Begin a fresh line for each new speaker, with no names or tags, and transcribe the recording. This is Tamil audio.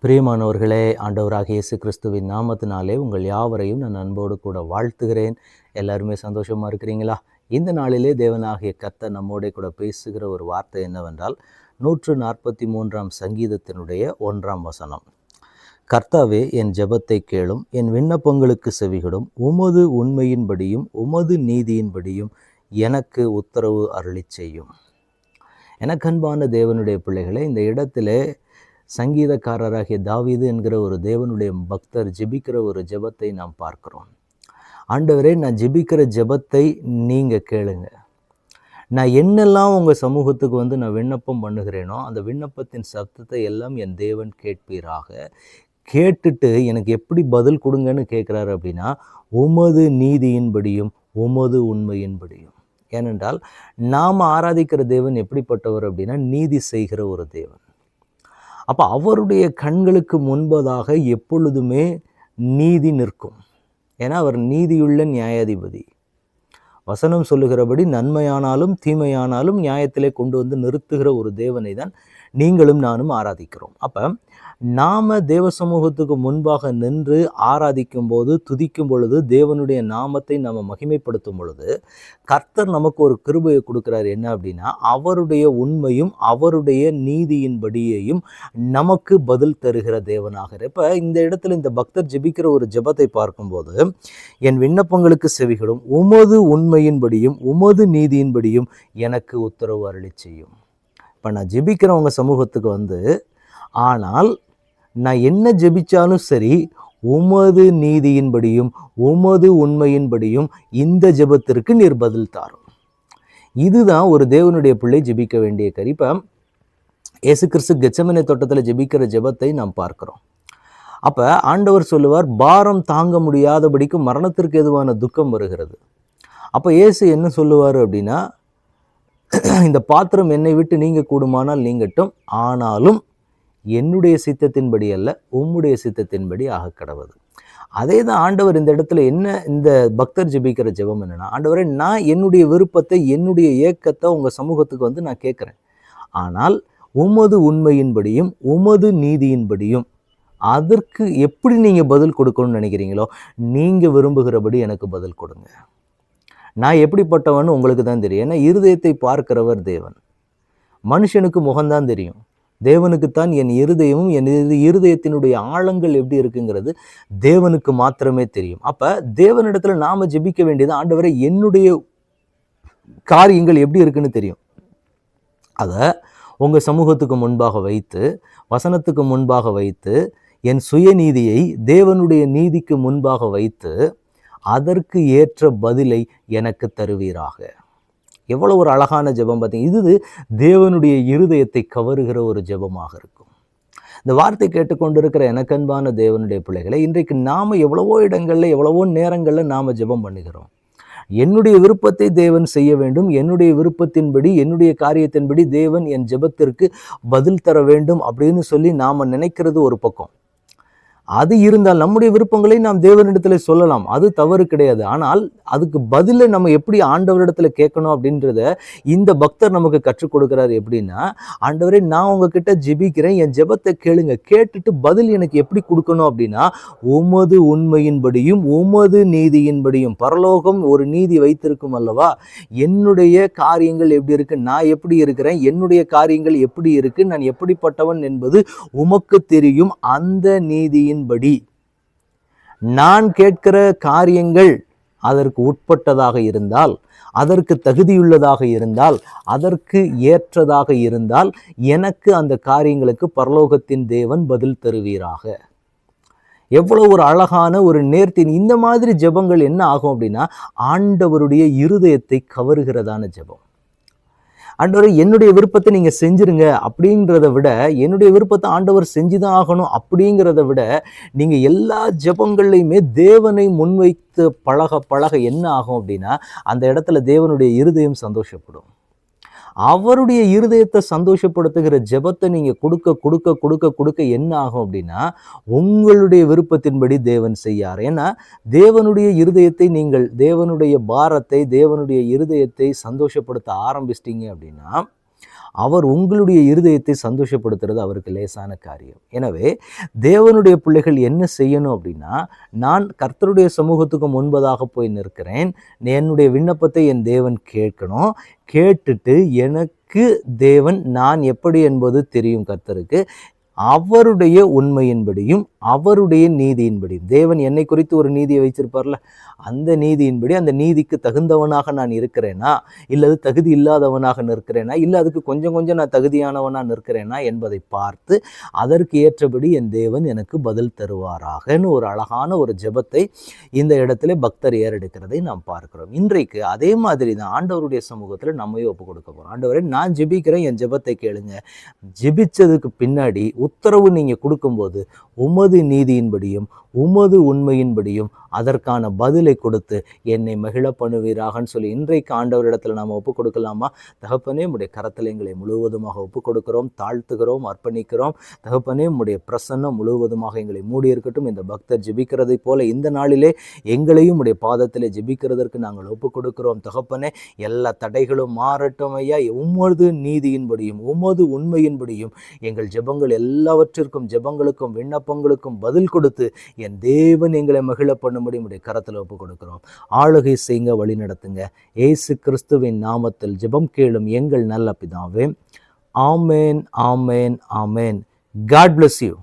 பிரியமானவர்களே, ஆண்டவராகிய இயேசு கிறிஸ்துவின் நாமத்தினாலே உங்கள் யாவரையும் நான் அன்போடு கூட வாழ்த்துகிறேன். எல்லாருமே சந்தோஷமாக இருக்கிறீங்களா? இந்த நாளிலே தேவனாகிய கர்த்தர் நம்மோட கூட பேசுகிற ஒரு வார்த்தை என்னவென்றால் 143ஆம் சங்கீதத்தினுடைய 1ஆம் வசனம். கர்த்தாவே, என் ஜெபத்தை கேளும், என் விண்ணப்பங்களுக்கு செவிகொடும், உமது உண்மையின்படியும் உமது நீதியின்படியும் எனக்கு உத்தரவு அருளிச் செய்யும். எனக்கு அன்பான தேவனுடைய பிள்ளைகளே, இந்த இடத்திலே சங்கீதக்காரராகிய தாவீது என்கிற ஒரு தேவனுடைய பக்தர் ஜெபிக்கிற ஒரு ஜெபத்தை நாம் பார்க்கிறோம். ஆண்டவரே, நான் ஜெபிக்கிற ஜெபத்தை நீங்கள் கேளுங்க. நான் என்னெல்லாம் உங்கள் சமூகத்துக்கு நான் விண்ணப்பம் பண்ணுகிறேனோ அந்த விண்ணப்பத்தின் சத்தத்தை எல்லாம் என் தேவன் கேட்பீராக. கேட்டுட்டு எனக்கு எப்படி பதில் கொடுங்கன்னு கேட்குறாரு அப்படின்னா, உமது நீதியின்படியும் உமது உண்மையின்படியும். ஏனென்றால் நாம் ஆராதிக்கிற தேவன் எப்படிப்பட்டவர் அப்படின்னா, நீதி செய்கிற ஒரு தேவன். அப்போ அவருடைய கண்களுக்கு முன்பதாக எப்பொழுதுமே நீதி நிற்கும். ஏன்னா அவர் நீதியுள்ள நியாயாதிபதி. வசனம் சொல்லுகிறபடி நன்மையானாலும் தீமையானாலும் நியாயத்திலே கொண்டு நிறுத்துகிற ஒரு தேவனை தான் நீங்களும் நானும் ஆராதிக்கிறோம். அப்போ நாம் தேவ சமூகத்துக்கு முன்பாக நின்று ஆராதிக்கும் போது, துதிக்கும் பொழுது, தேவனுடைய நாமத்தை நாம் மகிமைப்படுத்தும் பொழுது கர்த்தர் நமக்கு ஒரு கிருபையை கொடுக்குறாரு. என்ன அப்படின்னா, அவருடைய உண்மையும் அவருடைய நீதியின்படியையும் நமக்கு பதில் தருகிற தேவனாக. இப்போ இந்த இடத்துல இந்த பக்தர் ஜெபிக்கிற ஒரு ஜெபத்தை பார்க்கும்போது, என் விண்ணப்பங்களுக்கு செவிகளும் உமது உண்மையின்படியும் உமது நீதியின்படியும் எனக்கு உத்தரவு அருளி செய்யும். இப்போ நான் ஜெபிக்கிறவங்க சமூகத்துக்கு ஆனால் நான் என்ன ஜெபிச்சாலும் சரி, உமது நீதியின்படியும் உமது உண்மையின்படியும் இந்த ஜெபத்திற்கு நீர் பதில் தாரும். இதுதான் ஒரு தேவனுடைய பிள்ளை ஜெபிக்க வேண்டிய காரியம். இப்போ இயேசு கிறிஸ்து கெத்செமனே தோட்டத்தில் ஜெபிக்கிற ஜெபத்தை நாம் பார்க்கிறோம். அப்போ ஆண்டவர் சொல்லுவார், பாரம் தாங்க முடியாதபடிக்கு மரணத்திற்கு எதுவான துக்கம் வருகிறது. அப்போ இயேசு என்ன சொல்லுவார் அப்படின்னா, இந்த பாத்திரம் என்னை விட்டு நீங்க கூடுமானால் நீங்கட்டும், ஆனாலும் என்னுடைய சித்தத்தின்படி அல்ல உம்முடைய சித்தத்தின்படி ஆக கடவுது. அதே தான் ஆண்டவர் இந்த இடத்துல இந்த பக்தர் ஜெபிக்கிற ஜெபம் என்னன்னா, ஆண்டவரே, நான் என்னுடைய விருப்பத்தை என்னுடைய ஏக்கத்தை உங்கள் சமூகத்துக்கு நான் கேட்குறேன். ஆனால் உமது உண்மையின்படியும் உமது நீதியின்படியும் அதற்கு எப்படி நீங்கள் பதில் கொடுக்கணும்னு நினைக்கிறீங்களோ நீங்கள் விரும்புகிறபடி எனக்கு பதில் கொடுங்க. நான் எப்படிப்பட்டவன்னு உங்களுக்கு தான் தெரியும். ஏன்னா இருதயத்தை பார்க்கிறவர் தேவன். மனுஷனுக்கு முகம்தான் தெரியும். தேவனுக்குத்தான் என் இருதயமும் என் இருதயத்தினுடைய ஆழங்கள் எப்படி இருக்குங்கிறது தேவனுக்கு மாத்திரமே தெரியும். அப்போ தேவனிடத்தில் நாம் ஜெபிக்க வேண்டியது, ஆண்டவரை, என்னுடைய காரியங்கள் எப்படி இருக்குன்னு தெரியும். அதை உங்கள் சமூகத்துக்கு முன்பாக வைத்து, வசனத்துக்கு முன்பாக வைத்து, என் சுயநீதியை தேவனுடைய நீதிக்கு முன்பாக வைத்து அதற்கு ஏற்ற பதிலை எனக்கு தருவீராக. எவ்வளோ ஒரு அழகான ஜெபம் பார்த்தீங்க. இது தேவனுடைய இருதயத்தை கவருகிற ஒரு ஜெபமாக இருக்கும். இந்த வார்த்தை கேட்டுக்கொண்டிருக்கிற எனக்கன்பான தேவனுடைய பிள்ளைகளை, இன்றைக்கு நாம் எவ்வளவோ இடங்களில் எவ்வளவோ நேரங்களில் நாம் ஜெபம் பண்ணுகிறோம். என்னுடைய விருப்பத்தை தேவன் செய்ய வேண்டும், என்னுடைய விருப்பத்தின்படி என்னுடைய காரியத்தின்படி தேவன் என் ஜெபத்திற்கு பதில் தர வேண்டும் அப்படின்னு சொல்லி நாம் நினைக்கிறது ஒரு பக்கம். அது இருந்தால் நம்முடைய விருப்பங்களை நாம் தேவனிடத்துல சொல்லலாம், அது தவறு கிடையாது. ஆனால் அதுக்கு பதிலை நம்ம எப்படி ஆண்டவரிடத்துல கேட்கணும் அப்படின்றத இந்த பக்தர் நமக்கு கற்றுக் கொடுக்கிறாரு. எப்படின்னா, ஆண்டவரே, நான் உங்ககிட்ட ஜெபிக்கிறேன், என் ஜெபத்தை கேளுங்க, கேட்டுட்டு பதில் எனக்கு எப்படி கொடுக்கணும் அப்படின்னா, உமது உண்மையின்படியும் உமது நீதியின்படியும். பரலோகம் ஒரு நீதி வைத்திருக்கும் அல்லவா, என்னுடைய காரியங்கள் எப்படி இருக்கு, நான் எப்படி இருக்கிறேன், என்னுடைய காரியங்கள் எப்படி இருக்கு, நான் எப்படிப்பட்டவன் என்பது உமக்கு தெரியும். அந்த நீதியின் படி நான் கேட்கிற காரியங்கள் அதற்கு உட்பட்டதாக இருந்தால், அதற்கு தகுதியுள்ளதாக இருந்தால், அதற்கு ஏற்றதாக இருந்தால், எனக்கு அந்த காரியங்களுக்கு பரலோகத்தின் தேவன் பதில் தருவீராக. எவ்வளவு ஒரு அழகான ஒரு நேர்த்தி. இந்த மாதிரி ஜெபங்கள் என்ன ஆகும் அப்படின்னா, ஆண்டவருடைய இருதயத்தை கவருகிறதான ஜெபம். ஆண்டவர், என்னுடைய விருப்பத்தை நீங்கள் செஞ்சிருங்க அப்படிங்கிறத விட, என்னுடைய விருப்பத்தை ஆண்டவர் செஞ்சுதான் ஆகணும் அப்படிங்கிறத விட, நீங்கள் எல்லா ஜெபங்கள்லையுமே தேவனை முன்வைத்து பழக பழக என்ன ஆகும் அப்படின்னா, அந்த இடத்துல தேவனுடைய இருதயம் சந்தோஷப்படும். அவருடைய இருதயத்தை சந்தோஷப்படுத்துகிற ஜெபத்தை நீங்கள் கொடுக்க கொடுக்க கொடுக்க கொடுக்க என்ன ஆகும் அப்படின்னா, உங்களுடைய விருப்பத்தின்படி தேவன் செய்யார். ஏன்னா தேவனுடைய இருதயத்தை நீங்கள் தேவனுடைய பாரத்தை தேவனுடைய இருதயத்தை சந்தோஷப்படுத்த ஆரம்பிச்சிட்டீங்க அப்படின்னா, அவர் உங்களுடைய இருதயத்தை சந்தோஷப்படுத்துறது அவருக்கு லேசான காரியம். எனவே தேவனுடைய பிள்ளைகள் என்ன செய்யணும் அப்படின்னா, நான் கர்த்தருடைய சமூகத்துக்கு முன்பதாக போய் நிற்கிறேன், என்னுடைய விண்ணப்பத்தை என் தேவன் கேட்கணும். கேட்டுட்டு எனக்கு தேவன் நான் எப்படி என்பது தெரியும் கர்த்தருக்கு. அவருடைய உண்மையின்படியும் அவருடைய நீதியின்படியும், தேவன் என்னை குறித்து ஒரு நீதியை வைத்திருப்பார்ல, அந்த நீதியின்படி அந்த நீதிக்கு தகுந்தவனாக நான் இருக்கிறேனா, இல்லது தகுதி இல்லாதவனாக நிற்கிறேனா, இல்லை அதுக்கு கொஞ்சம் கொஞ்சம் நான் தகுதியானவனாக நிற்கிறேனா என்பதை பார்த்து அதற்கு ஏற்றபடி என் தேவன் எனக்கு பதில் தருவாராகன்னு ஒரு அழகான ஒரு ஜெபத்தை இந்த இடத்துல பக்தர் ஏறெடுக்கிறதை நாம் பார்க்கிறோம். இன்றைக்கு அதே மாதிரி தான் ஆண்டவருடைய சமூகத்தில் நம்மையும் ஒப்பு கொடுக்க போகிறோம். ஆண்டவரே, நான் ஜெபிக்கிறேன், என் ஜெபத்தை கேளுங்க. ஜெபிச்சதுக்கு பின்னாடி உத்தரவு நீங்கள் கொடுக்கும்போது உமது நீதியின்படியும் உமது உண்மையின்படியும் அதற்கான பதிலை கொடுத்து என்னை மகிழ பண்ணுவீராகன்னு சொல்லி இன்றைக்கு ஆண்டவரிடத்தில் நாம் ஒப்பு கொடுக்கலாமா? தகப்பனே, உடைய கரத்தில் எங்களை முழுவதுமாக ஒப்பு கொடுக்கிறோம், தாழ்த்துகிறோம், அர்ப்பணிக்கிறோம். தகப்பனே, உடைய பிரசன்னம் முழுவதுமாக எங்களை மூடி இருக்கட்டும். இந்த பக்தர் ஜெபிக்கிறதை போல இந்த நாளிலே எங்களையும் உடைய பாதத்திலே ஜெபிக்கிறதற்கு நாங்கள் ஒப்பு கொடுக்கிறோம். தகப்பனே, எல்லா தடைகளும் மாறட்டும் ஐயா. உமது நீதியின்படியும் உமது உண்மையின்படியும் எங்கள் ஜெபங்கள் எல்லாவற்றிற்கும், ஜெபங்களுக்கும் விண்ணப்பங்களுக்கும் பதில் கொடுத்து என் தேவன் எங்களை மகிழ பண்ணும்படி உடைய கரத்தில் ஒப்பு கொடுக்கிறோம். ஆளுகை செய்யுங்க, வழி நடத்துங்க. இயேசு கிறிஸ்துவின் நாமத்தில் ஜெபம் கேளும் எங்கள் நல்ல பிதாவே. ஆமேன், ஆமேன், ஆமேன். God bless you.